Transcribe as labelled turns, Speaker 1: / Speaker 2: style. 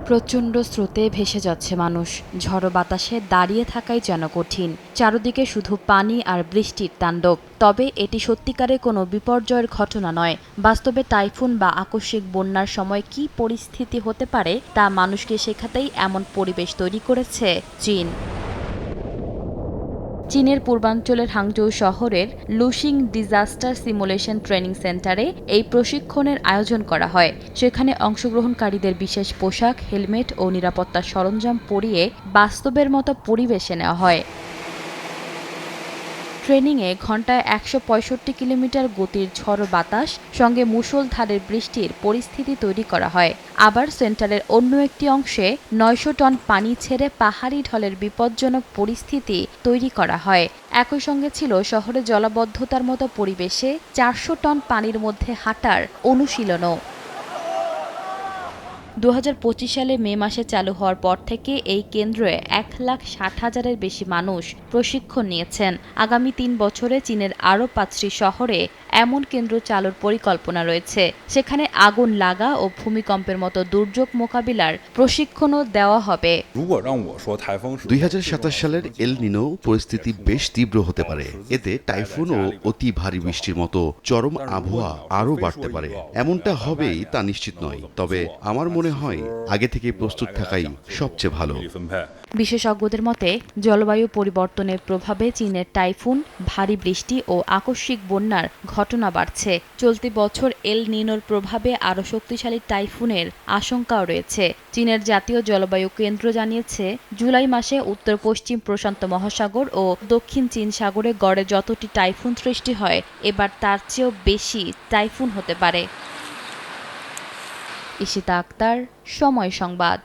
Speaker 1: প্রচণ্ড স্রোতে ভেসে যাচ্ছে মানুষ। ঝড়ো বাতাসে দাঁড়িয়ে থাকাই যেন কঠিন। চারদিকে শুধু পানি আর বৃষ্টির তাণ্ডব। তবে এটি সত্যিকারের কোনো বিপর্যয়ের ঘটনা নয়। বাস্তবে টাইফুন বা আকস্মিক বন্যার সময় কী পরিস্থিতি হতে পারে তা মানুষকে শেখাতেই এমন পরিবেশ তৈরি করেছে চীন। চীনের পূর্বাঞ্চলের হাংজৌ শহরের লুশিং ডিজাস্টার সিমুলেশন ট্রেনিং সেন্টারে এই প্রশিক্ষণের আয়োজন করা হয়। সেখানে অংশগ্রহণকারীদের বিশেষ পোশাক, হেলমেট ও নিরাপত্তা সরঞ্জাম পরিয়ে বাস্তবের মতো পরিবেশে নেওয়া হয়। ট্রেনিংয়ে ঘণ্টায় ১৬৫ কিলোমিটার গতির ঝড়ো বাতাস সঙ্গে মুষলধারের বৃষ্টির পরিস্থিতি তৈরি করা হয়। আবার সেন্টারের অন্য একটি অংশে ৯০০ টন পানি ছেড়ে পাহাড়ি ঢলের বিপজ্জনক পরিস্থিতি তৈরি করা হয়। একই সঙ্গে ছিল শহরে জলাবদ্ধতার মতো পরিবেশে ৪০০ টন পানির মধ্যে হাঁটার অনুশীলনও। ২০২৫ সালে মে মাসে চালু হওয়ার পর থেকে এই কেন্দ্রে ১,৬০,০০০-এর বেশি মানুষ প্রশিক্ষণ নিয়েছেন। আগামী ৩ বছরে চীনের আরও ৫টি শহরে এমন কেন্দ্র চালুর পরিকল্পনা রয়েছে। সেখানে আগুন লাগা ও ভূমিকম্পের মতো দুর্যোগ মোকাবিলার প্রশিক্ষণও দেওয়া হবে।
Speaker 2: ২০২৭ সালের এল নিনো পরিস্থিতি বেশ তীব্র হতে পারে। এতে টাইফুন ও অতি ভারী বৃষ্টির মতো চরম আবহাওয়া আরও বাড়তে পারে। এমনটা হবেই তা নিশ্চিত নয়, তবে আমার মনে হয় আগে থেকে প্রস্তুত থাকাই সবচেয়ে ভালো।
Speaker 1: বিশেষজ্ঞদের মতে জলবায়ু পরিবর্তনের প্রভাবে চীনের টাইফুন, ভারী বৃষ্টি ও আকস্মিক বন্যার ঘটনা বাড়ছে। চলতি বছর এল নিনোর প্রভাবে আরও শক্তিশালী টাইফুনের আশঙ্কাও রয়েছে। চীনের জাতীয় জলবায়ু কেন্দ্র জানিয়েছে, জুলাই মাসে উত্তর পশ্চিম প্রশান্ত মহাসাগর ও দক্ষিণ চীন সাগরে গড়ে যতটি টাইফুন সৃষ্টি হয়, এবার তার চেয়েও বেশি টাইফুন হতে পারে। ইশিতা আক্তার, সময় সংবাদ।